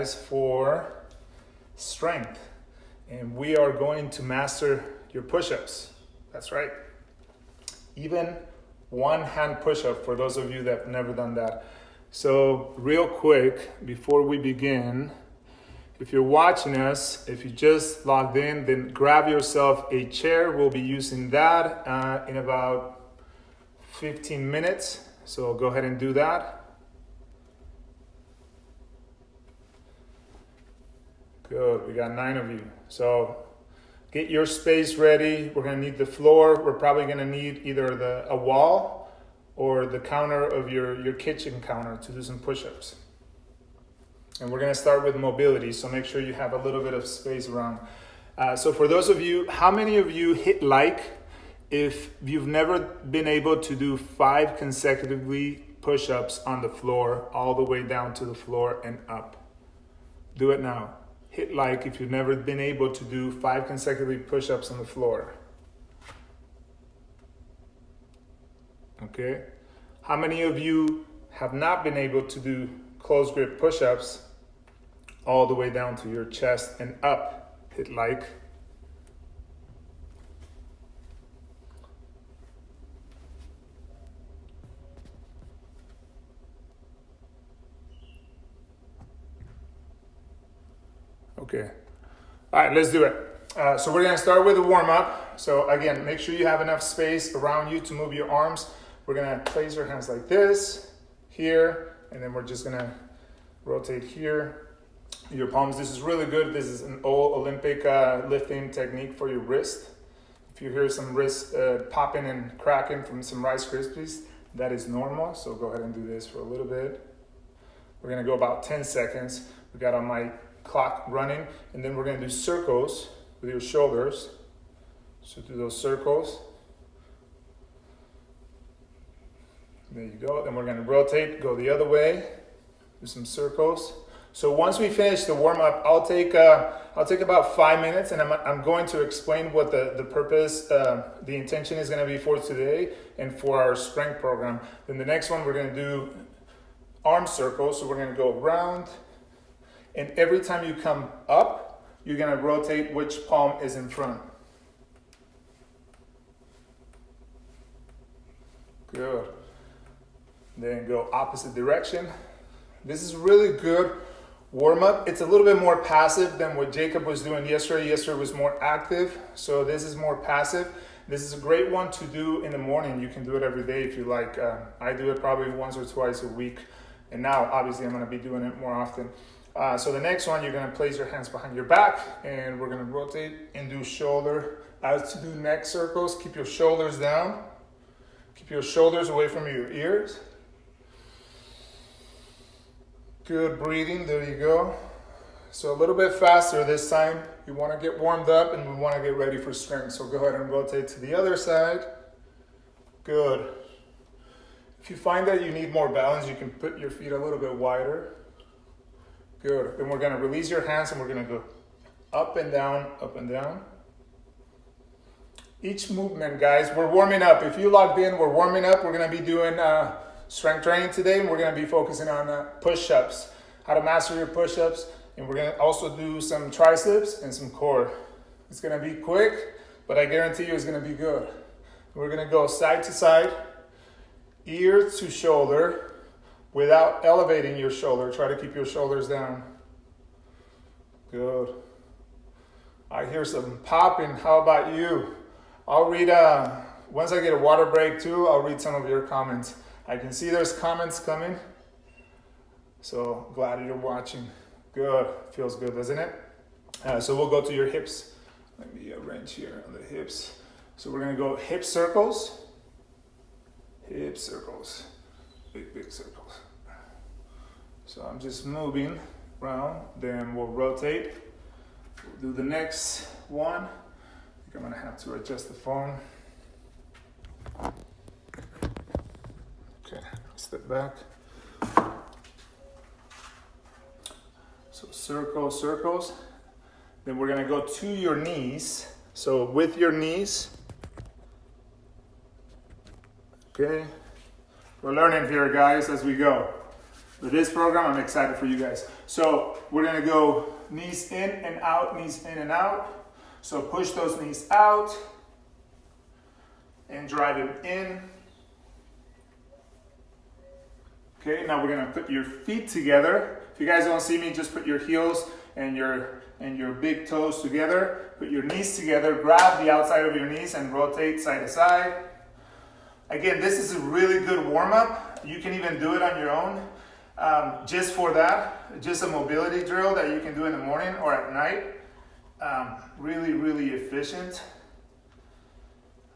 For strength, and we are going to master your push-ups. That's right, even one hand push-up for those of you that have never done that. So real quick before we begin, if you're watching us, if you just logged in, then grab yourself a chair. We'll be using that in about 15 minutes, so go ahead and do that. Good, we got 9 of you. So get your space ready. We're gonna need the floor. We're probably gonna need either a wall or the counter of your kitchen counter to do some push-ups. And we're gonna start with mobility, so make sure you have a little bit of space around. So for those of you, how many of you hit like if you've never been able to do 5 consecutively push-ups on the floor, all the way down to the floor and up? Do it now. Hit like if you've never been able to do 5 consecutive push-ups on the floor. Okay. How many of you have not been able to do close grip push-ups all the way down to your chest and up? Hit like. Okay. All right, let's do it. So we're gonna start with a warm up. So again, make sure you have enough space around you to move your arms. We're gonna place your hands like this, here, and then we're just gonna rotate here. Your palms, this is really good. This is an old Olympic lifting technique for your wrist. If you hear some wrist popping and cracking from some Rice Krispies, that is normal. So go ahead and do this for a little bit. We're gonna go about 10 seconds. We got on my clock running, and then we're going to do circles with your shoulders. So do those circles. There you go. Then we're going to rotate, go the other way, do some circles. So once we finish the warm-up, I'll take about 5 minutes, and I'm going to explain what the purpose, the intention is going to be for today and for our strength program. Then the next one, we're going to do arm circles. So we're going to go around, and every time you come up, you're gonna rotate which palm is in front. Good. Then go opposite direction. This is really good warm up. It's a little bit more passive than what Jacob was doing yesterday. Yesterday was more active, so this is more passive. This is a great one to do in the morning. You can do it every day if you like. I do it probably once or twice a week, and now obviously I'm gonna be doing it more often. So the next one, you're gonna place your hands behind your back, and we're gonna rotate and do shoulder. As to do neck circles, keep your shoulders down. Keep your shoulders away from your ears. Good breathing, there you go. So a little bit faster this time. You wanna get warmed up and we wanna get ready for strength. So go ahead and rotate to the other side. Good. If you find that you need more balance, you can put your feet a little bit wider. Good. Then we're going to release your hands and we're going to go up and down, up and down. Each movement, guys, we're warming up. If you logged in, we're warming up. We're going to be doing strength training today, and we're going to be focusing on push-ups, how to master your push-ups, and we're going to also do some triceps and some core. It's going to be quick, but I guarantee you it's going to be good. We're going to go side to side, ear to shoulder, without elevating your shoulder. Try to keep your shoulders down. Good. I hear some popping. How about you? I'll read, once I get a water break too, I'll read some of your comments. I can see there's comments coming. So glad you're watching. Good. Feels good, doesn't it? So we'll go to your hips. Let me arrange here on the hips. So we're gonna go hip circles. Hip circles. Big circles. So I'm just moving around, then we'll rotate. We'll do the next one. I think I'm gonna have to adjust the phone. Okay, step back. So circles. Then we're gonna go to your knees. So with your knees. Okay. We're learning here, guys, as we go. For this program, I'm excited for you guys. So we're gonna go knees in and out, knees in and out. So push those knees out and drive them in. Okay, now we're gonna put your feet together. If you guys don't see me, just put your heels and your big toes together. Put your knees together, grab the outside of your knees and rotate side to side. Again, this is a really good warm-up. You can even do it on your own. Just for that, just a mobility drill that you can do in the morning or at night. Really, really efficient.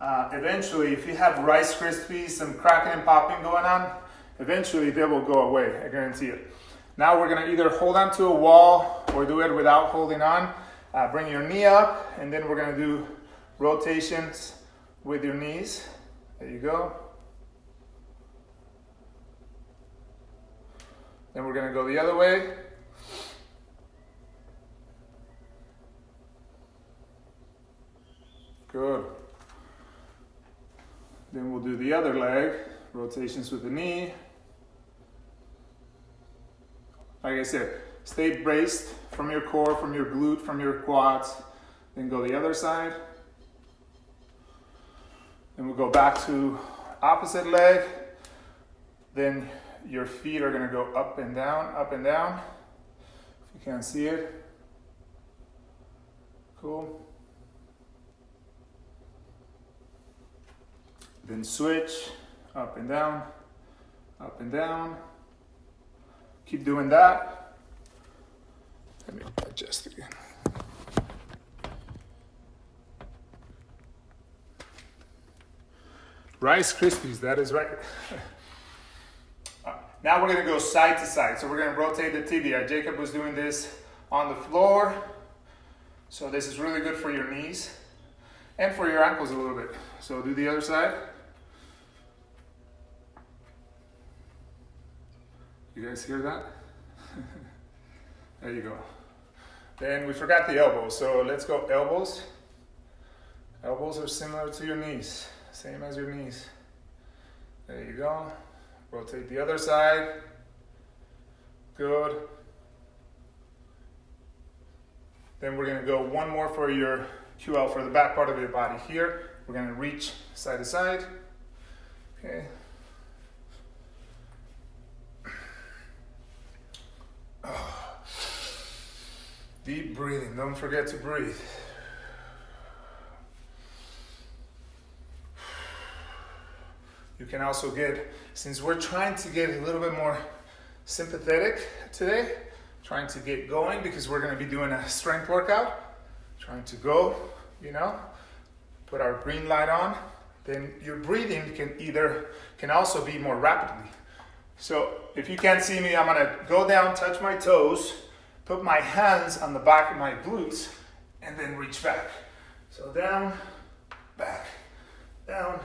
Eventually, if you have Rice Krispies, some cracking and popping going on, eventually they will go away, I guarantee it. Now we're gonna either hold on to a wall or do it without holding on. Bring your knee up, and then we're gonna do rotations with your knees. There you go. Then we're gonna go the other way. Good. Then we'll do the other leg, rotations with the knee. Like I said, stay braced from your core, from your glute, from your quads. Then go the other side. Then we'll go back to opposite leg. Then your feet are gonna go up and down, up and down. If you can't see it. Cool. Then switch, up and down, up and down. Keep doing that. Let me adjust again. Rice Krispies, that is right. Now we're gonna go side to side. So we're gonna rotate the tibia. Jacob was doing this on the floor. So this is really good for your knees and for your ankles a little bit. So do the other side. You guys hear that? There you go. Then we forgot the elbows. So let's go elbows. Elbows are similar to your knees. Same as your knees. There you go. Rotate the other side. Good. Then we're gonna go one more for your QL for the back part of your body here. We're gonna reach side to side. Okay. Oh. Deep breathing, don't forget to breathe. You can also get, since we're trying to get a little bit more sympathetic today, trying to get going because we're gonna be doing a strength workout, trying to go, you know, put our green light on, then your breathing can also be more rapidly. So if you can't see me, I'm gonna go down, touch my toes, put my hands on the back of my glutes, and then reach back. So down, back, down,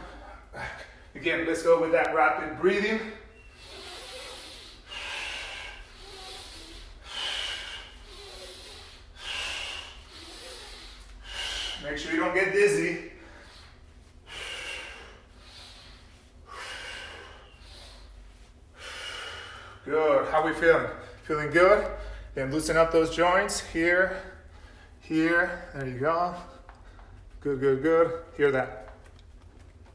back. Again, let's go with that rapid breathing. Make sure you don't get dizzy. Good. How we feeling? Feeling good? Then loosen up those joints here, here. There you go. Good, good, good. Hear that?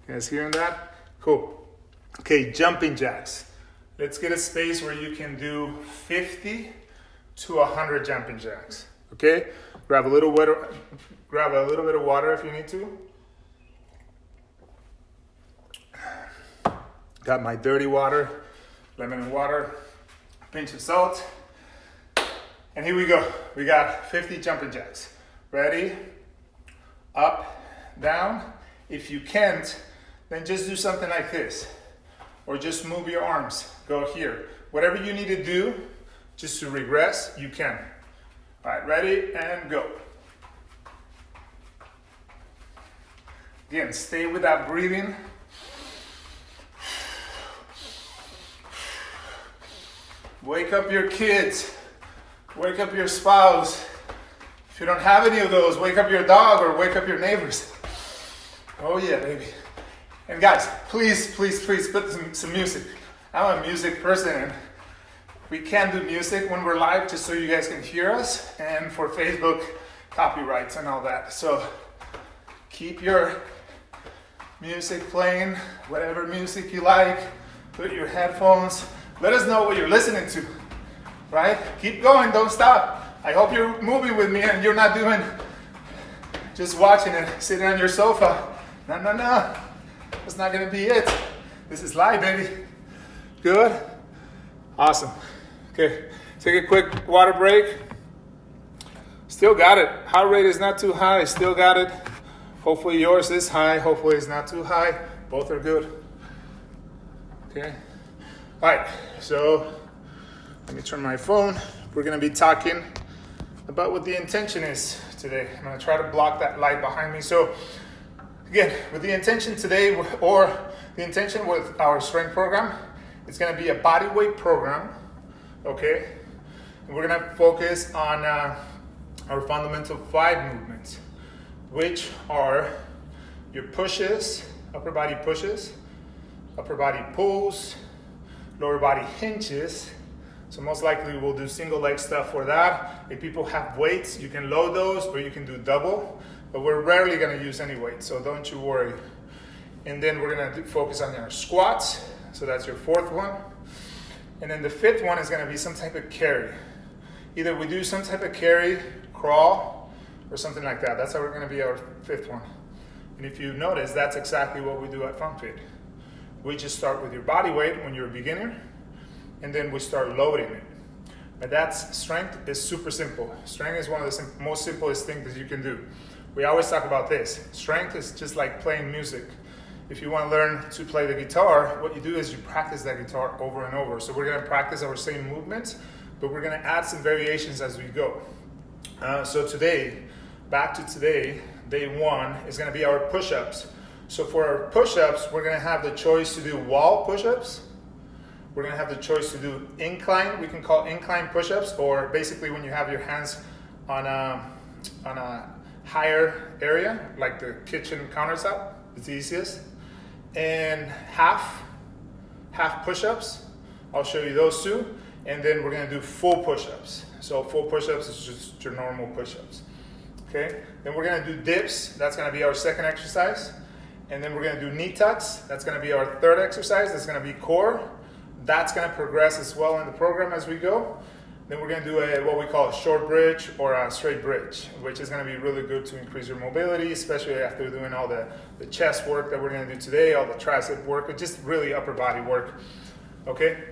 You guys hearing that? Cool. Okay, jumping jacks. Let's get a space where you can do 50 to 100 jumping jacks. Okay? Grab a little bit of water if you need to. Got my dirty water, lemon and water, pinch of salt. And here we go. We got 50 jumping jacks. Ready? Up, down. If you can't, then just do something like this. Or just move your arms. Go here. Whatever you need to do just to regress, you can. All right, ready and go. Again, stay with that breathing. Wake up your kids. Wake up your spouse. If you don't have any of those, wake up your dog or wake up your neighbors. Oh yeah, baby. And guys, please, please, please put some music. I'm a music person and We can do music when we're live just so you guys can hear us, and for Facebook copyrights and all that. So keep your music playing, whatever music you like, put your headphones. Let us know what you're listening to, right? Keep going, don't stop. I hope you're moving with me and you're not doing just watching it, sitting on your sofa. No, no, no. That's not gonna be it. This is live, baby. Good? Awesome. Okay, take a quick water break. Still got it. Heart rate is not too high, still got it. Hopefully yours is high, hopefully it's not too high. Both are good. Okay. All right, so let me turn my phone. We're gonna be talking about what the intention is today. I'm gonna try to block that light behind me. So again, with the intention today, or the intention with our strength program, it's gonna be a body weight program, okay? And we're gonna focus on our fundamental 5 movements, which are your pushes, upper body pushes, upper body pulls, lower body hinges. So most likely we'll do single leg stuff for that. If people have weights, you can load those or you can do double, but we're rarely gonna use any weight, so don't you worry. And then we're gonna focus on our squats, so that's your 4th one. And then the 5th one is gonna be some type of carry. Either we do some type of carry, crawl, or something like that. That's how we're gonna be our 5th one. And if you notice, that's exactly what we do at FunFit. We just start with your body weight when you're a beginner, and then we start loading it. But that's strength is super simple. Strength is one of the most simplest things that you can do. We always talk about this. Strength is just like playing music. If you want to learn to play the guitar, what you do is you practice that guitar over and over. So we're going to practice our same movements, but we're going to add some variations as we go. So today, back to today, day 1 is going to be our push-ups. So for our push-ups, we're going to have the choice to do wall push-ups. We're going to have the choice to do incline. We can call incline push-ups, or basically when you have your hands on a higher area, like the kitchen countertop. It's the easiest. And half push-ups. I'll show you those 2. And then we're going to do full push-ups. So full push-ups is just your normal push-ups. Okay? Then we're going to do dips. That's going to be our 2nd exercise. And then we're going to do knee tucks. That's going to be our 3rd exercise. That's going to be core. That's going to progress as well in the program as we go. Then we're going to do what we call a short bridge or a straight bridge, which is going to be really good to increase your mobility, especially after doing all the chest work that we're going to do today, all the tricep work, but just really upper body work. Okay?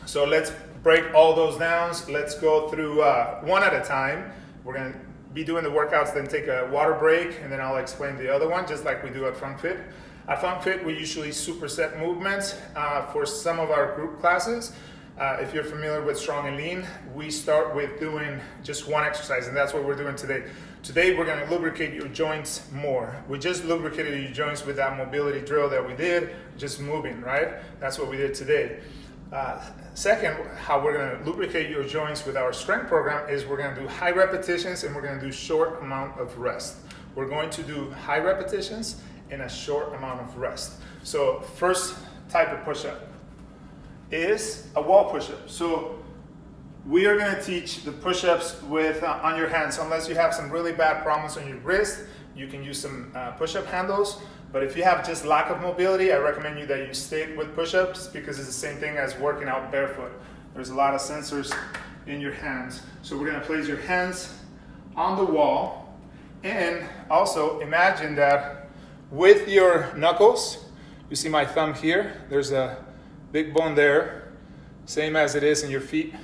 So let's break all those down. Let's go through one at a time. We're going to be doing the workouts, then take a water break, and then I'll explain the other one, just like we do at FunFit. At FunFit, we usually superset movements for some of our group classes. If you're familiar with Strong and Lean, we start with doing just one exercise, and that's what we're doing today. Today, we're gonna lubricate your joints more. We just lubricated your joints with that mobility drill that we did, just moving, right? That's what we did today. Second, how we're gonna lubricate your joints with our strength program is we're gonna do high repetitions and we're gonna do short amount of rest. We're going to do high repetitions and a short amount of rest. So first type of push-up is a wall push-up. So we are gonna teach the push-ups with on your hands. Unless you have some really bad problems on your wrist, you can use some push-up handles. But if you have just lack of mobility, I recommend you that you stick with push-ups because it's the same thing as working out barefoot. There's a lot of sensors in your hands. So we're gonna place your hands on the wall, and also imagine that with your knuckles, you see my thumb here, there's a big bone there, same as it is in your feet,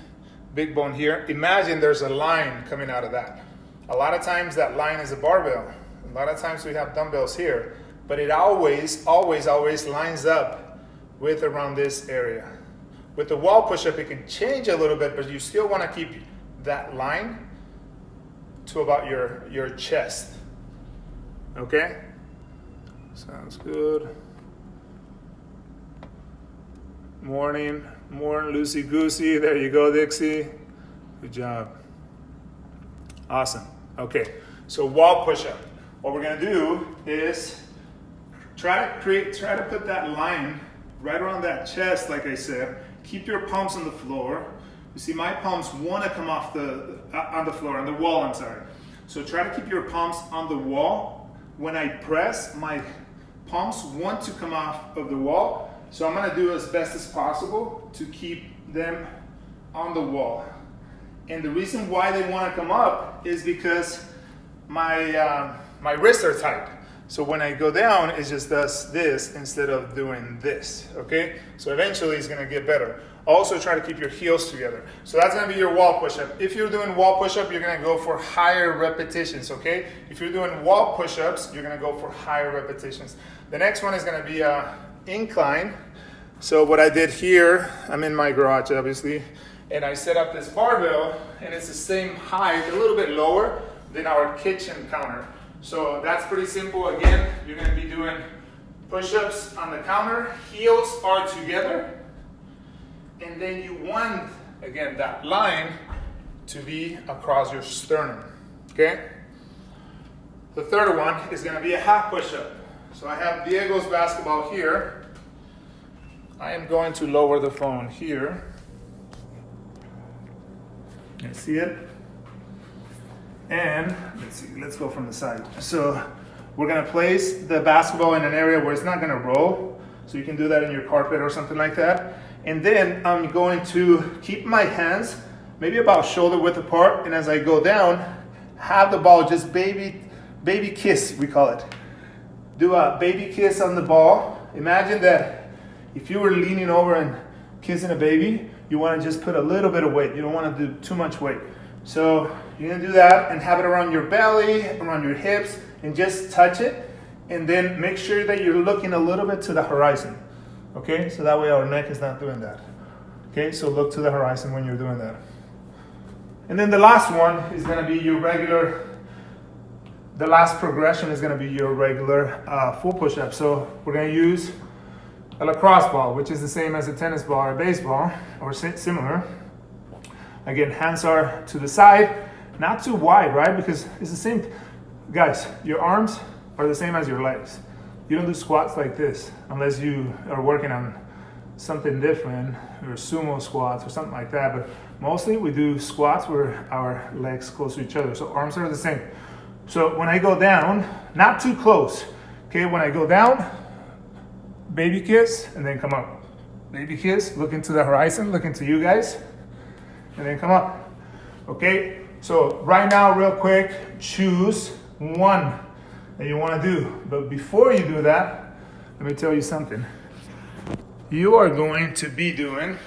big bone here. Imagine there's a line coming out of that. A lot of times that line is a barbell. A lot of times we have dumbbells here, but it always lines up with around this area. With the wall push-up, it can change a little bit, but you still want to keep that line to about your chest. Okay? Sounds good. Morning, loosey-goosey. There you go, Dixie. Good job. Awesome. Okay, so wall push-up. What we're gonna do is try to put that line right around that chest, like I said. Keep your palms on the floor. You see, my palms want to come off on the floor, on the wall, I'm sorry. So try to keep your palms on the wall. When I press, my palms want to come off of the wall. So I'm gonna do as best as possible to keep them on the wall. And the reason why they wanna come up is because my wrists are tight. So when I go down, it just does this instead of doing this, okay? So eventually it's gonna get better. Also try to keep your heels together. So that's gonna be your wall push-up. If you're doing wall push-up, you're gonna go for higher repetitions, okay? If you're doing wall push-ups, you're gonna go for higher repetitions. The next one is gonna be incline. So what I did here, I'm in my garage obviously, and I set up this barbell, and it's the same height, a little bit lower than our kitchen counter. So that's pretty simple. Again, you're gonna be doing push-ups on the counter, heels are together, and then you want, again, that line to be across your sternum, okay? The third one is gonna be a half push-up. So I have Diego's basketball here. I am going to lower the phone here. You see it? And let's see, let's go from the side. So we're gonna place the basketball in an area where it's not gonna roll. So you can do that in your carpet or something like that. And then I'm going to keep my hands maybe about shoulder width apart. And as I go down, have the ball just baby kiss, we call it. Do a baby kiss on the ball. Imagine that if you were leaning over and kissing a baby, you wanna just put a little bit of weight. You don't wanna do too much weight. So you're gonna do that and have it around your belly, around your hips, and just touch it. And then make sure that you're looking a little bit to the horizon. Okay, so that way our neck is not doing that. Okay, so look to the horizon when you're doing that. And then the last one is gonna be your regular, the last progression is gonna be your regular full push-up. So we're gonna use a lacrosse ball, which is the same as a tennis ball or a baseball, or similar. Again, hands are to the side, not too wide, right? Because it's the same, guys, your arms are the same as your legs. You don't do squats like this unless you are working on something different, or sumo squats or something like that. But mostly we do squats where our legs close to each other. So arms are the same. So when I go down, not too close. Okay, when I go down, baby kiss, and then come up. Baby kiss, look into the horizon, look into you guys, and then come up. Okay, so right now, real quick, choose one that you want to do. But before you do that, let me tell you something. You are going to be doing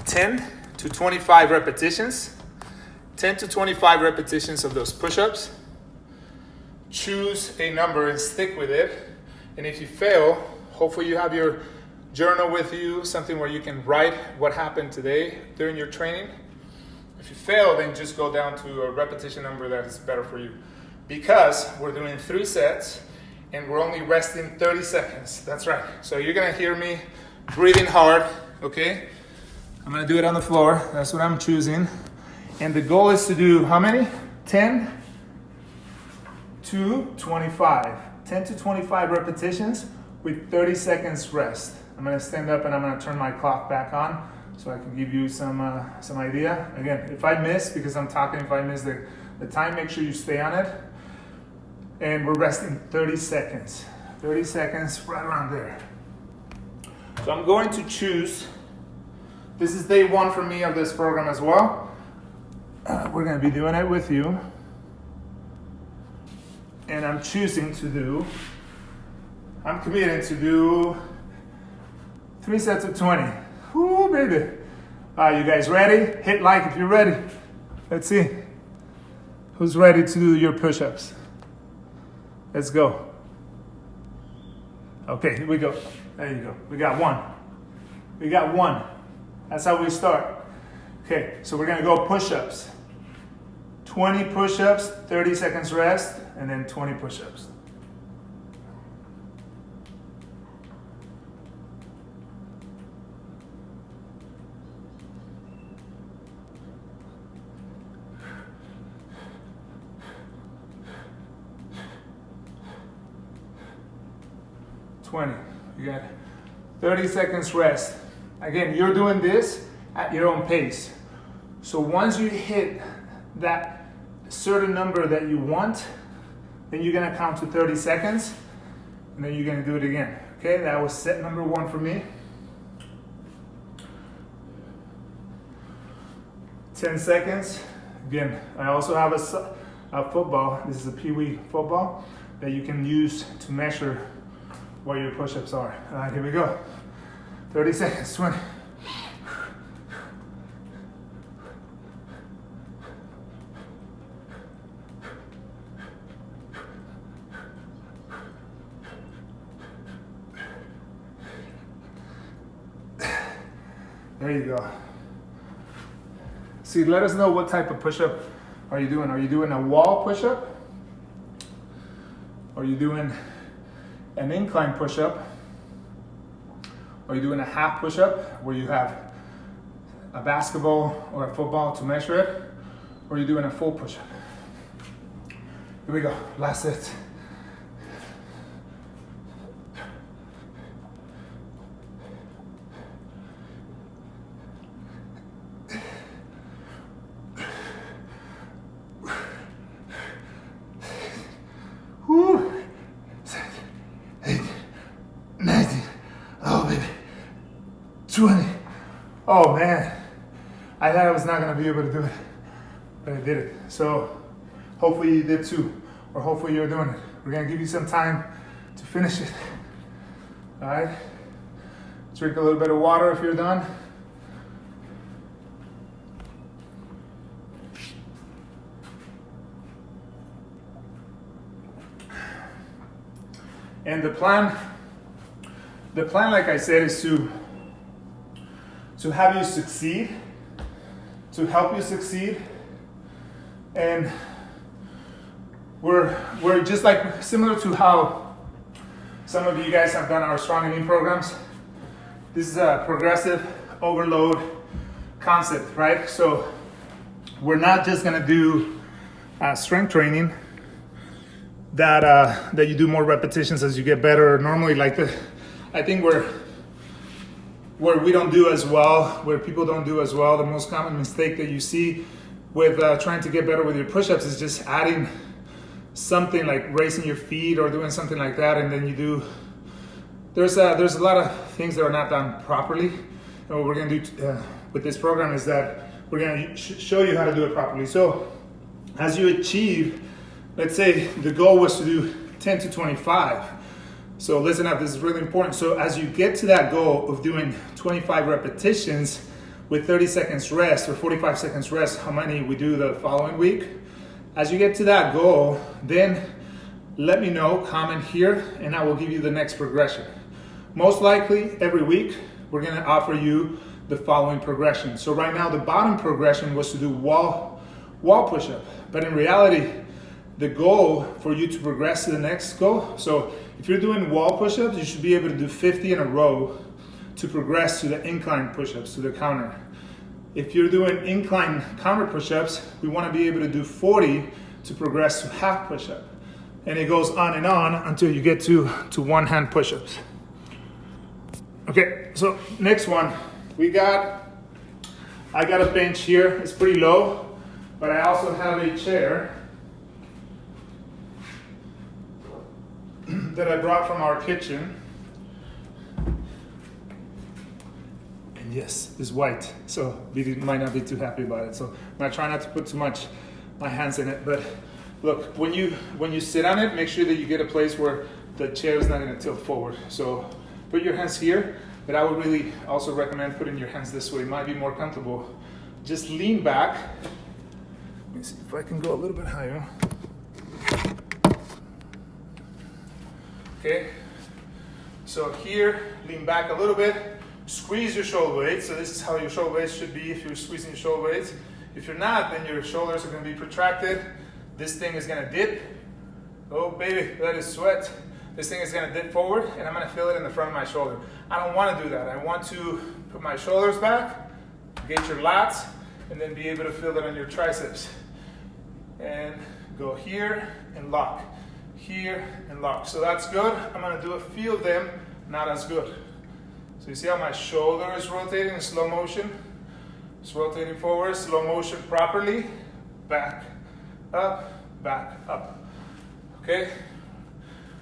10 to 25 repetitions. 10 to 25 repetitions of those push-ups. Choose a number and stick with it. And if you fail, hopefully you have your journal with you, something where you can write what happened today during your training. If you fail, then just go down to a repetition number that is better for you. Because we're doing 3 sets and we're only resting 30 seconds. That's right. So you're gonna hear me breathing hard, okay? I'm gonna do it on the floor. That's what I'm choosing. And the goal is to do how many? 10 to 25. 10 to 25 repetitions with 30 seconds rest. I'm gonna stand up and I'm gonna turn my clock back on so I can give you some idea. Again, if I miss, because I'm talking, if I miss the time, make sure you stay on it. And we're resting 30 seconds. 30 seconds, right around there. So I'm going to choose, this is day 1 for me of this program as well. We're gonna be doing it with you. And I'm choosing to do, I'm committed to do 3 sets of 20. Whoo, baby. You guys ready? Hit like if you're ready. Let's see. Who's ready to do your push-ups? Let's go. Okay, here we go. There you go. We got 1. We got 1. That's how we start. Okay, so we're gonna go push-ups. 20 push-ups, 30 seconds rest, and then 20 push-ups. You got 30 seconds rest. Again, you're doing this at your own pace. So once you hit that certain number that you want, then you're gonna count to 30 seconds, and then you're gonna do it again. Okay, that was set number 1 for me. 10 seconds. Again, I also have a football. This is a Pee-wee football that you can use to measure what your push-ups are. All right, here we go. 30 seconds, 20. There you go. See, let us know what type of push-up are you doing. Are you doing a wall push-up? Are you doing an incline push-up? Are you doing a half push-up where you have a basketball or a football to measure it? Or are you doing a full push-up? Here we go, last set. Woo! 8, 19, oh baby, 20. Oh man, I thought I was not gonna be able to do it, but I did it. So hopefully you did too, or hopefully you're doing it. We're gonna give you some time to finish it. All right, drink a little bit of water if you're done. And the plan, like I said, is to have you succeed, to help you succeed. And we're just like similar to how some of you guys have done our strong and lean programs. This is a progressive overload concept, right? So we're not just gonna do strength training that you do more repetitions as you get better. Normally, I think where we don't do as well, where people don't do as well, the most common mistake that you see with trying to get better with your push-ups is just adding something like raising your feet or doing something like that, and then you do. There's a lot of things that are not done properly, and what we're gonna do with this program is that we're gonna show you how to do it properly. So as you achieve, let's say the goal was to do 10 to 25. So listen up, this is really important. So as you get to that goal of doing 25 repetitions with 30 seconds rest or 45 seconds rest, how many we do the following week, as you get to that goal, then let me know, comment here, and I will give you the next progression. Most likely every week, we're gonna offer you the following progression. So right now, the bottom progression was to do wall push-up, but in reality, the goal for you to progress to the next goal, so if you're doing wall push-ups, you should be able to do 50 in a row to progress to the incline push-ups, to the counter. If you're doing incline counter push-ups, we want to be able to do 40 to progress to half push-up. And it goes on and on until you get to one-hand push-ups. Okay, so next one, I got a bench here, it's pretty low, but I also have a chair that I brought from our kitchen. And yes, it's white, so you might not be too happy about it. So I'm gonna try not to put too much my hands in it, but look, when you sit on it, make sure that you get a place where the chair is not gonna tilt forward. So put your hands here, but I would really also recommend putting your hands this way. It might be more comfortable. Just lean back. Let me see if I can go a little bit higher. Okay, so here, lean back a little bit, squeeze your shoulder blades. So this is how your shoulder blades should be if you're squeezing your shoulder blades. If you're not, then your shoulders are gonna be protracted. This thing is gonna dip. Oh baby, that is sweat. This thing is gonna dip forward and I'm gonna feel it in the front of my shoulder. I don't wanna do that. I want to put my shoulders back, get your lats, and then be able to feel it on your triceps. And go here and lock. Here and lock. So that's good. I'm gonna do a few of them, not as good. So So you see how my shoulder is rotating in slow motion? It's rotating forward, slow motion properly. Back, up, okay?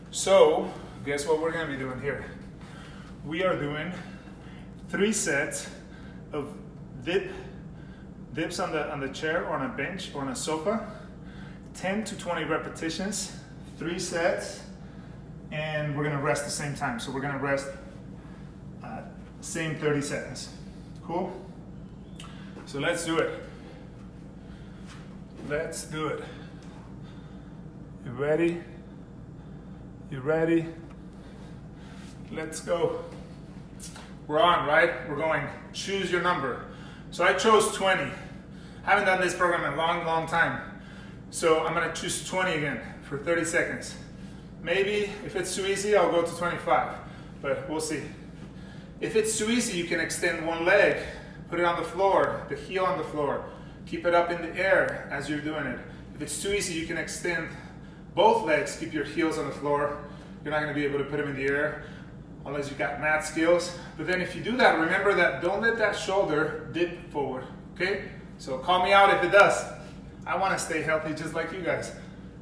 So, guess what we're gonna be doing here? We are doing 3 sets of dips on the chair or on a bench or on a sofa, 10 to 20 repetitions, 3 sets, and we're gonna rest the same time. So we're gonna rest same 30 seconds. Cool? So let's do it. Let's do it. You ready? You ready? Let's go. We're on, right? We're going, choose your number. So I chose 20. I haven't done this program in a long time. So I'm gonna choose 20 again for 30 seconds. Maybe if it's too easy, I'll go to 25, but we'll see. If it's too easy, you can extend one leg, put it on the floor, the heel on the floor, keep it up in the air as you're doing it. If it's too easy, you can extend both legs, keep your heels on the floor. You're not gonna be able to put them in the air unless you got mad skills. But then if you do that, remember that don't let that shoulder dip forward, okay? So call me out if it does. I wanna stay healthy just like you guys.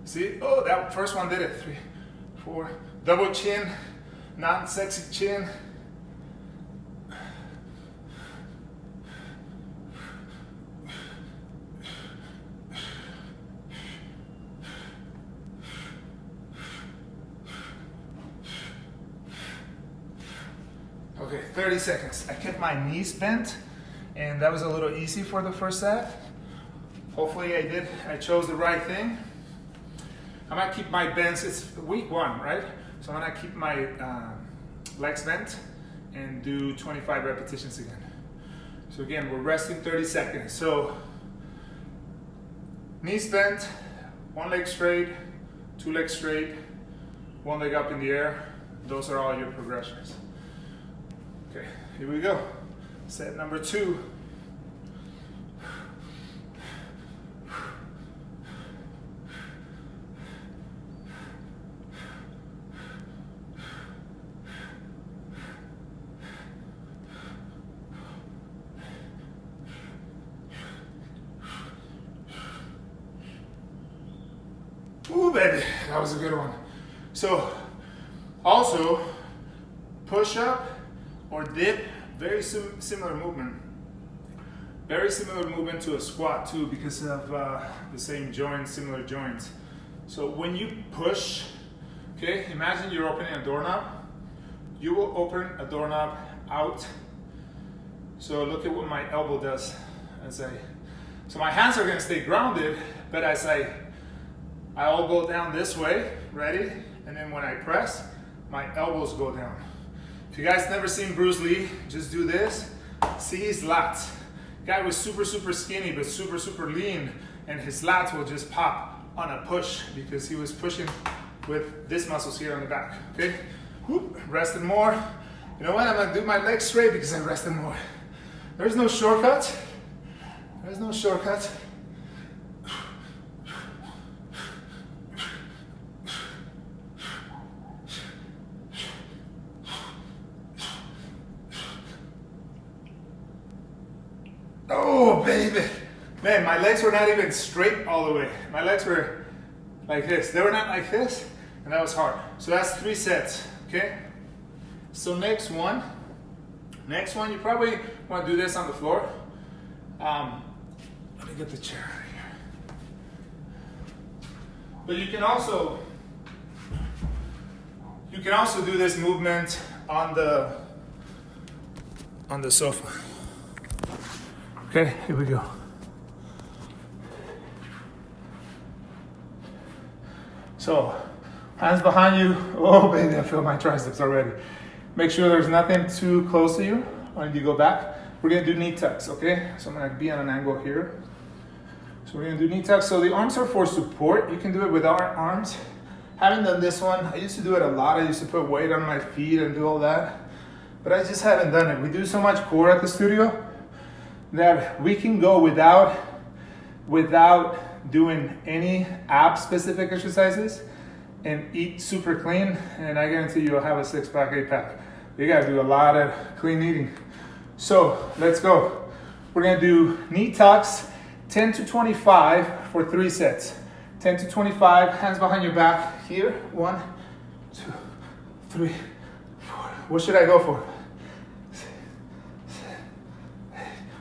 See, oh, that first one did it. 3, 4, double chin, non-sexy chin. Okay, 30 seconds. I kept my knees bent, and that was a little easy for the first set. Hopefully I chose the right thing. I'm gonna keep my bends, it's week 1, right? So I'm gonna keep my legs bent and do 25 repetitions again. So again, we're resting 30 seconds. So knees bent, 1 leg straight, 2 legs straight, 1 leg up in the air. Those are all your progressions. Okay, here we go. Set number 2. Ooh, baby, that was a good one. So, also, push up or dip, very similar movement. Very similar movement to a squat too because of the same joints, similar joints. So when you push, okay, imagine you're opening a doorknob. You will open a doorknob out. So look at what my elbow does so my hands are gonna stay grounded, but as I'll go down this way, ready? And then when I press, my elbows go down. If you guys never seen Bruce Lee, just do this. See his lats. Guy was super skinny, but super lean, and his lats will just pop on a push because he was pushing with these muscles here on the back, okay? Whoop, rested more. You know what, I'm gonna do my legs straight because I rested more. There's no shortcut. There's no shortcut. Oh, baby. Man, my legs were not even straight all the way. My legs were like this. They were not like this, and that was hard. So that's 3 sets, okay? So next one, you probably want to do this on the floor. Let me get the chair out of here. But you can also do this movement on the sofa. Okay, here we go. So, hands behind you. Oh, baby, I feel my triceps already. Make sure there's nothing too close to you when you go back. We're gonna do knee tucks, okay? So I'm gonna be on an angle here. So we're gonna do knee tucks. So the arms are for support. You can do it with our arms. Haven't done this one. I used to do it a lot. I used to put weight on my feet and do all that. But I just haven't done it. We do so much core at the studio that we can go without doing any ab specific exercises and eat super clean, and I guarantee you'll have a 6-pack, 8-pack. You gotta do a lot of clean eating. So let's go. We're gonna do knee tucks, 10 to 25 for 3 sets. 10 to 25, hands behind your back. Here, 1, 2, 3, 4. What should I go for?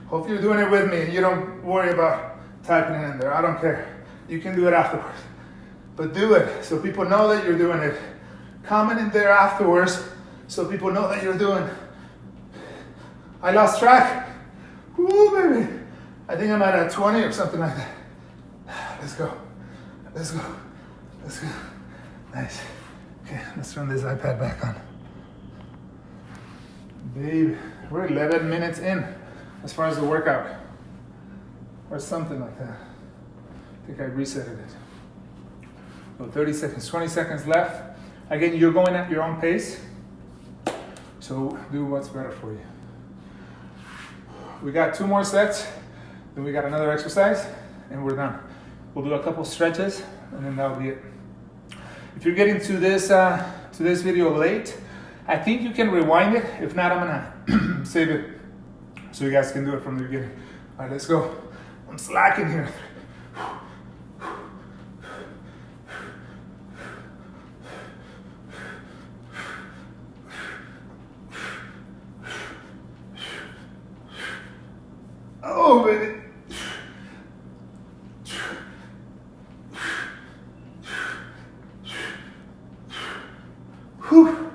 Hope you're doing it with me and you don't worry about typing it in there. I don't care. You can do it afterwards. But do it so people know that you're doing it. Comment in there afterwards so people know that you're doing. I lost track. Woo, baby. I think I'm at a 20 or something like that. Let's go. Let's go. Let's go. Nice. Okay, let's turn this iPad back on. Baby, we're 11 minutes in as far as the workout. Or something like that. I think I resetted it. So 30 seconds, 20 seconds left. Again, you're going at your own pace. So do what's better for you. We got 2 more sets, then we got another exercise, and we're done. We'll do a couple stretches, and then that'll be it. If you're getting to this video late, I think you can rewind it. If not, I'm gonna save it so you guys can do it from the beginning. All right, let's go. I'm slacking here. Oh, baby. Whew.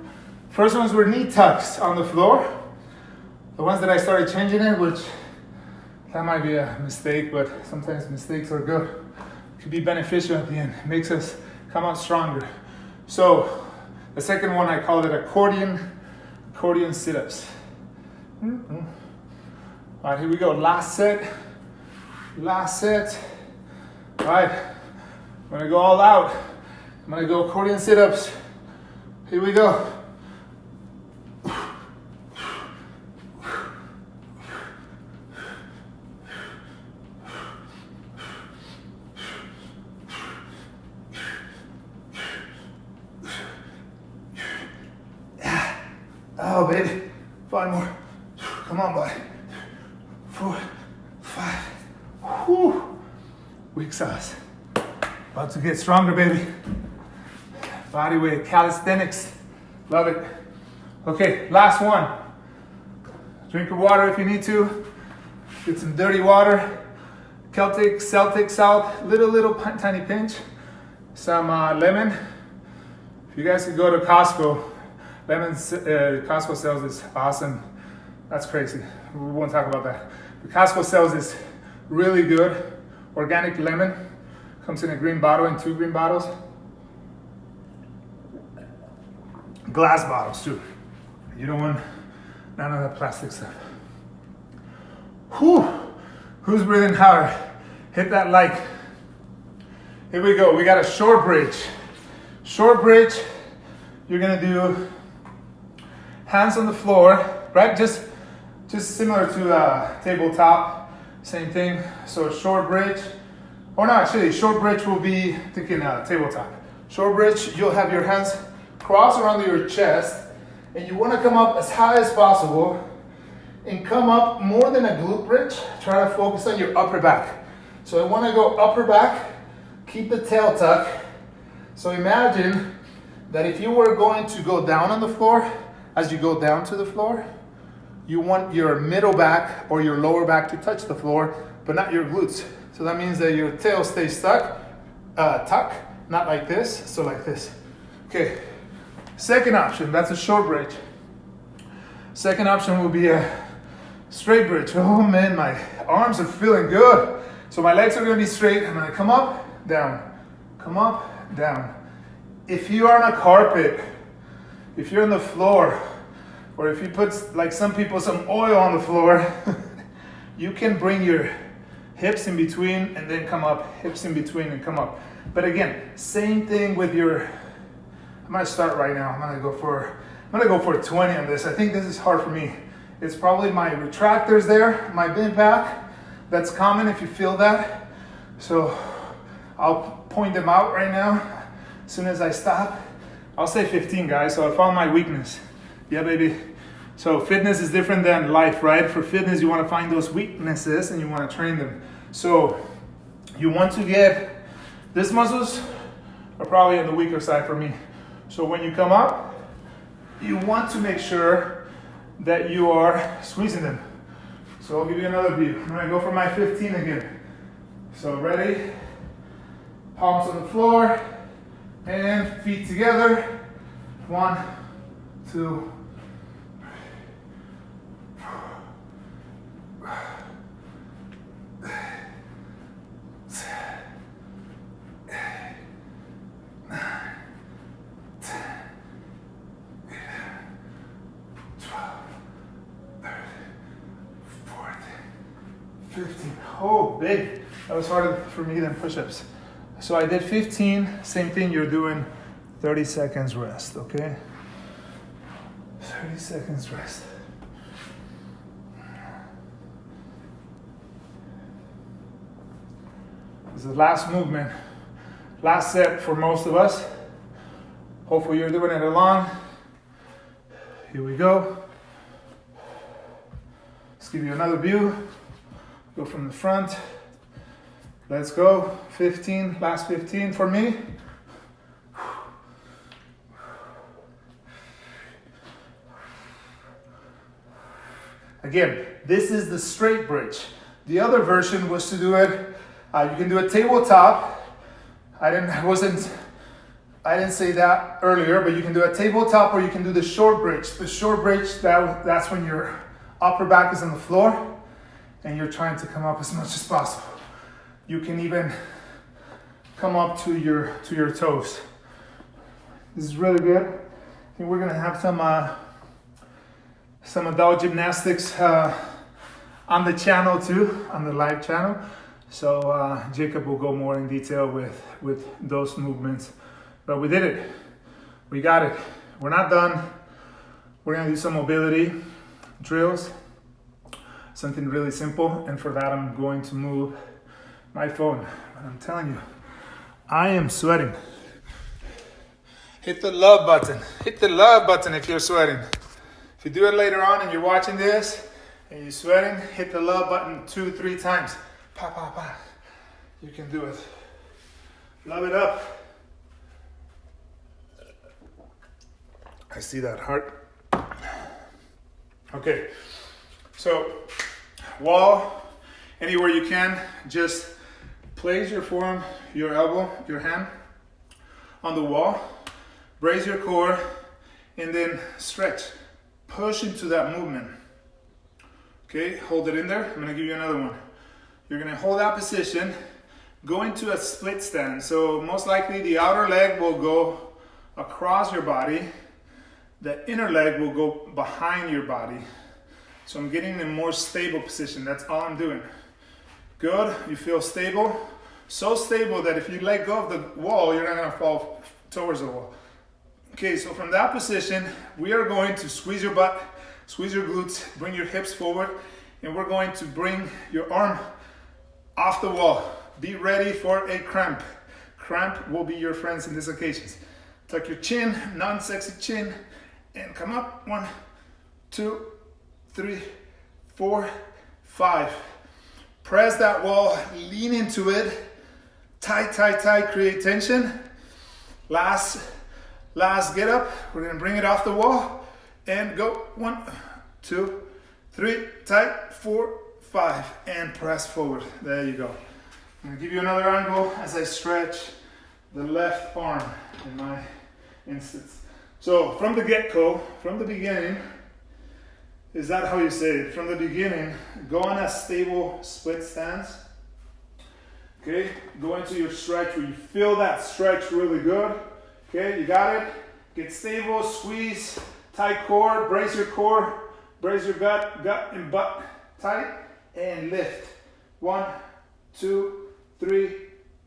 First ones were knee tucks on the floor. The ones that I started changing it, which that might be a mistake, but sometimes mistakes are good. It could be beneficial at the end. It makes us come out stronger. So the second one, I called it accordion sit-ups. All right, here we go. Last set. All right, I'm gonna go all out. I'm gonna go accordion sit-ups. Here we go. Oh, baby. 5 more. Come on, buddy. 4, 5. Whew. Weak sauce. About to get stronger, baby. Body weight, calisthenics. Love it. Okay, last one. Drink your water if you need to. Get some dirty water. Celtic salt, little tiny pinch. Some lemon. If you guys could go to Costco, Costco sells this awesome. That's crazy. We won't talk about that. But Costco sells this really good organic lemon. Comes in a green bottle and 2 green bottles. Glass bottles too. You don't want none of that plastic stuff. Whew. Who's breathing hard? Hit that like. Here we go. We got a short bridge. Short bridge. You're gonna do hands on the floor, right? Just similar to tabletop. Same thing. So short bridge. Oh no, actually, short bridge will be thinking tabletop. Short bridge. You'll have your hands cross around your chest, and you want to come up as high as possible and come up more than a glute bridge. Try to focus on your upper back. So I want to go upper back, keep the tail tuck. So imagine that if you were going to go down on the floor, as you go down to the floor, you want your middle back or your lower back to touch the floor, but not your glutes. So that means that your tail stays tuck, not like this, so like this. Okay. Second option, that's a short bridge. Second option will be a straight bridge. Oh man, my arms are feeling good. So my legs are gonna be straight. I'm gonna come up, down, come up, down. If you are on a carpet, if you're on the floor, or if you put, like some people, some oil on the floor, you can bring your hips in between and then come up, hips in between and come up. But again, same thing with your, I'm gonna start right now. I'm gonna go for a 20 on this. I think this is hard for me. It's probably my retractors there, my mid back. That's common if you feel that. So I'll point them out right now. As soon as I stop, I'll say 15, guys. So I found my weakness. Yeah, baby. So fitness is different than life, right? For fitness, you want to find those weaknesses and you want to train them. So you want to get, these muscles are probably on the weaker side for me. So when you come up, you want to make sure that you are squeezing them. So I'll give you another view. I'm gonna go for my 15 again. So ready? Palms on the floor and feet together. 1, 2, 15. Oh, big. That was harder for me than push-ups. So I did 15. Same thing, you're doing 30 seconds rest, okay? 30 seconds rest. This is the last movement, last set for most of us. Hopefully you're doing it along. Here we go. Let's give you another view. Go from the front. Let's go. 15, last 15 for me. Again, this is the straight bridge. The other version was to do it, you can do a tabletop. I didn't say that earlier, but you can do a tabletop or you can do the short bridge. The short bridge, that's when your upper back is on the floor and you're trying to come up as much as possible. You can even come up to your toes. This is really good. I think we're gonna have some adult gymnastics on the channel too, on the live channel. So Jacob will go more in detail with those movements. But we did it. We got it. We're not done. We're gonna do some mobility drills. Something really simple. And for that, I'm going to move my phone. I'm telling you, I am sweating. Hit the love button. Hit the love button if you're sweating. If you do it later on and you're watching this and you're sweating, hit the love button 2-3 times. Pa, pa, pa. You can do it. Love it up. I see that heart. Okay, so wall, anywhere you can, just place your forearm, your elbow, your hand on the wall, brace your core, and then stretch. Push into that movement. Okay, hold it in there. I'm gonna give you another one. You're gonna hold that position, go into a split stand. So most likely the outer leg will go across your body. The inner leg will go behind your body. So I'm getting in a more stable position. That's all I'm doing. Good, you feel stable. So stable that if you let go of the wall, you're not gonna fall towards the wall. Okay, so from that position, we are going to squeeze your butt, squeeze your glutes, bring your hips forward, and we're going to bring your arm off the wall. Be ready for a cramp. Cramp will be your friends in these occasions. Tuck your chin, non-sexy chin, and come up. 1, 2, 3, 4, 5. Press that wall, lean into it. Tight, tight, tight, create tension. Last get up. We're gonna bring it off the wall and go. 1, 2, 3, tight, 4, 5, and press forward. There you go. I'm gonna give you another angle as I stretch the left arm in my instance. So from the get-go, from the beginning, is that how you say it? From the beginning, go on a stable split stance. Okay, go into your stretch where you feel that stretch really good. Okay, you got it. Get stable, squeeze, tight core, brace your gut and butt tight, and lift. 1, 2, 3,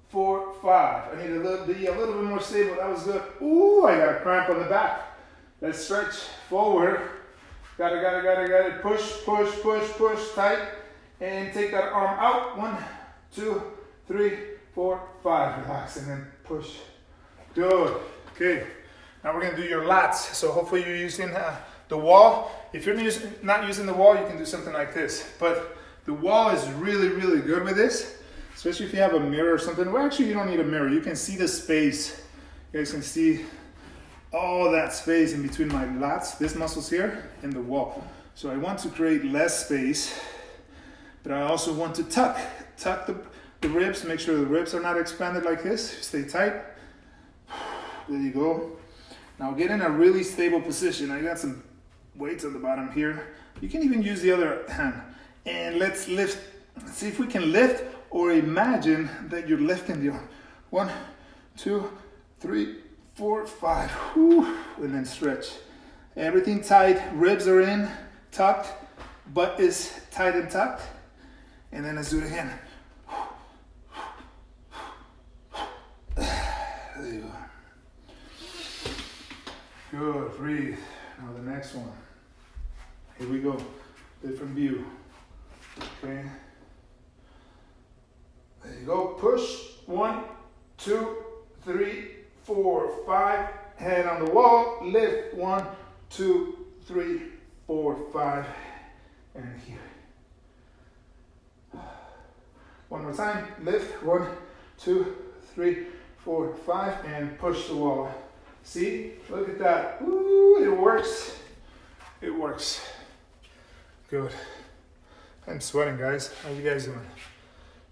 4, 5. I need to be a little bit more stable. That was good. Ooh, I got a cramp on the back. Let's stretch forward. Got it. Push, tight. And take that arm out. 1, 2, 3, 4, 5. Relax and then push. Good. Okay. Now we're gonna do your lats. So hopefully you're using The wall, if you're not using the wall, you can do something like this. But the wall is really, really good with this, especially if you have a mirror or something. Well, actually, you don't need a mirror. You can see the space. You guys can see all that space in between my lats, this muscles here, and the wall. So I want to create less space, but I also want to tuck the ribs, make sure the ribs are not expanded like this. Stay tight. There you go. Now get in a really stable position. I got some weights on the bottom here. You can even use the other hand. And let's lift. Let's see if we can lift or imagine that you're lifting the arm. 1, 2, 3, 4, 5. Whew. And then stretch. Everything tight. Ribs are in, tucked. Butt is tight and tucked. And then let's do it again. There you go. Good. Breathe. Now the next one. Here we go. Different view. Okay. There you go. Push. 1, 2, 3, 4, 5. Head on the wall. Lift. 1, 2, 3, 4, 5. And here. One more time. Lift. 1, 2, 3, 4, 5. And push the wall. See? Look at that. Ooh, it works. It works. Good. I'm sweating, guys. How you guys doing?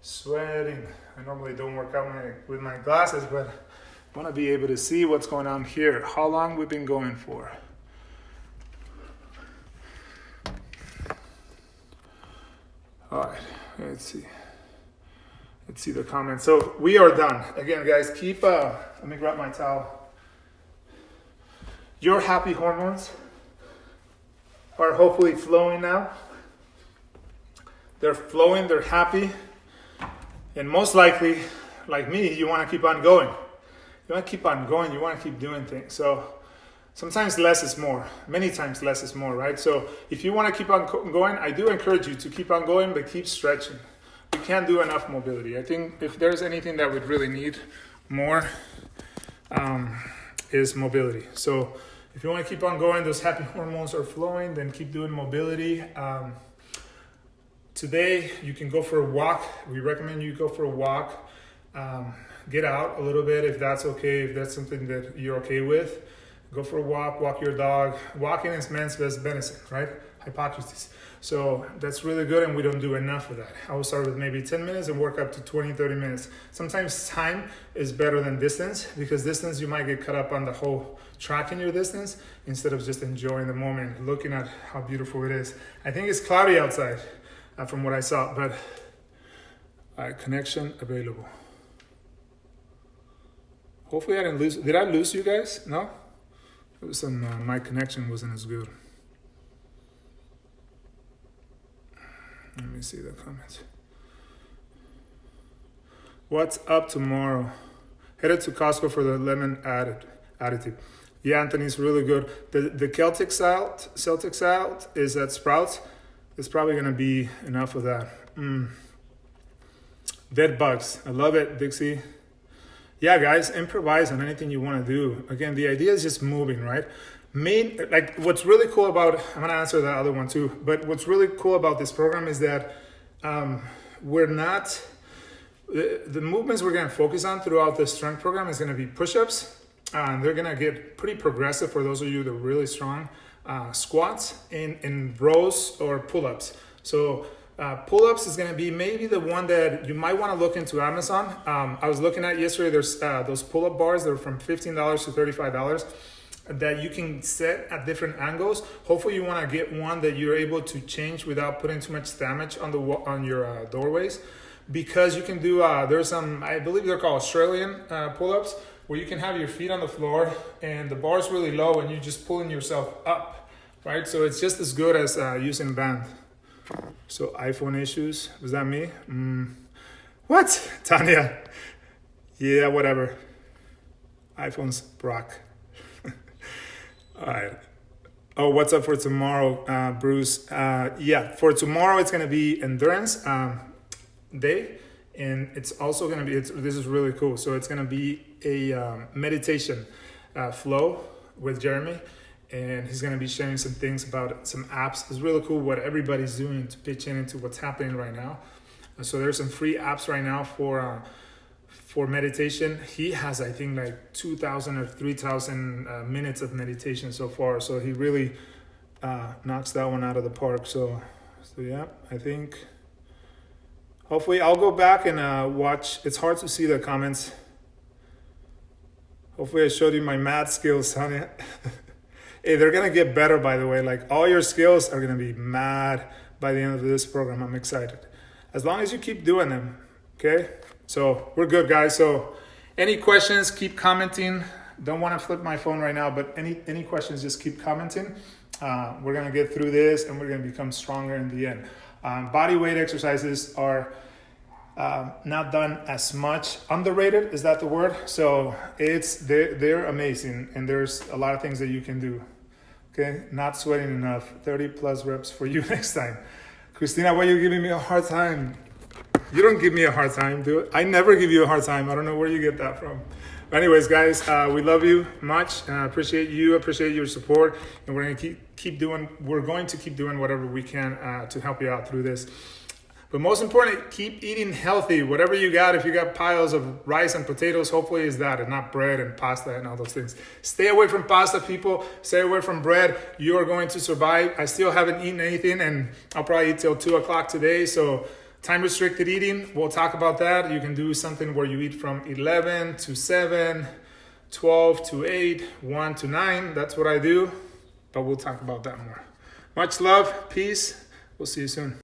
Sweating. I normally don't work out with my glasses, but I want to be able to see what's going on here. How long we've been going for. All right. Let's see. Let's see the comments. So we are done. Again, guys, keep, let me grab my towel. Your happy hormones are hopefully flowing now. They're flowing, they're happy. And most likely, like me, you want to keep on going. You want to keep on going, you want to keep doing things. So sometimes less is more. Many times less is more, right? So if you want to keep on going, I do encourage you to keep on going, but keep stretching. We can't do enough mobility. I think if there's anything that would really need more, is mobility. So if you want to keep on going, those happy hormones are flowing, then keep doing mobility. Today, you can go for a walk. We recommend you go for a walk. Get out a little bit if that's okay, if that's something that you're okay with. Go for a walk, walk your dog. Walking is man's best medicine, right? Hippocrates. So that's really good, and we don't do enough of that. I will start with maybe 10 minutes and work up to 20, 30 minutes. Sometimes time is better than distance, because distance, you might get caught up on the whole track in your distance instead of just enjoying the moment, looking at how beautiful it is. I think it's cloudy outside from what I saw, but connection available. Hopefully I didn't lose. Did I lose you guys? No? It was some, my connection wasn't as good. Let me see the comments. What's up tomorrow? Headed to Costco for the lemon additive. Yeah, Anthony, it's really good. The Celtic salt is at Sprouts. It's probably gonna be enough of that. Dead bugs. I love it, Dixie. Yeah, guys, improvise on anything you want to do. Again, the idea is just moving, right? What's really cool about, I'm gonna answer that other one too, but what's really cool about this program is that we're not, the movements we're gonna focus on throughout the strength program is gonna be push-ups. They're gonna get pretty progressive for those of you that are really strong. Squats in rows or pull-ups. So pull-ups is gonna be maybe the one that you might wanna look into Amazon. I was looking at yesterday, there's those pull-up bars that are from $15 to $35 that you can set at different angles. Hopefully you wanna get one that you're able to change without putting too much damage on your doorways, because you can do, there's some, I believe they're called Australian pull-ups, where you can have your feet on the floor and the bar's really low and you're just pulling yourself up, right? So it's just as good as using band. So iPhone issues, was that me? What, Tanya? Yeah, whatever. iPhone's Brock. All right. Oh, what's up for tomorrow, Bruce? Yeah, for tomorrow it's gonna be endurance day, and it's also gonna be, this is really cool. So it's gonna be a meditation flow with Jeremy, and he's going to be sharing some things about some apps. It's really cool what everybody's doing to pitch in into what's happening right now. So there's some free apps right now for meditation. He has, I think, like 2,000 or 3,000 minutes of meditation so far. So he really knocks that one out of the park. So yeah, I think hopefully I'll go back and watch. It's hard to see the comments. Hopefully I showed you my math skills on it. Hey, they're going to get better, by the way. Like, all your skills are going to be mad by the end of this program. I'm excited. As long as you keep doing them, okay? So we're good, guys. So any questions, keep commenting. Don't want to flip my phone right now, but any questions, just keep commenting. We're going to get through this, and we're going to become stronger in the end. Body weight exercises are not done as much. Underrated, is that the word? So they're amazing, and there's a lot of things that you can do. Okay, not sweating enough. 30 plus reps for you next time. Christina, why are you giving me a hard time? You don't give me a hard time, do it. I never give you a hard time. I don't know where you get that from. But anyways, guys, we love you much. Appreciate you. Appreciate your support, and we're going to keep doing whatever we can to help you out through this. But most importantly, keep eating healthy. Whatever you got, if you got piles of rice and potatoes, hopefully it's that and not bread and pasta and all those things. Stay away from pasta, people. Stay away from bread. You are going to survive. I still haven't eaten anything, and I'll probably eat till 2 o'clock today. So time restricted eating, we'll talk about that. You can do something where you eat from 11 to 7, 12 to 8, 1 to 9. That's what I do. But we'll talk about that more. Much love. Peace. We'll see you soon.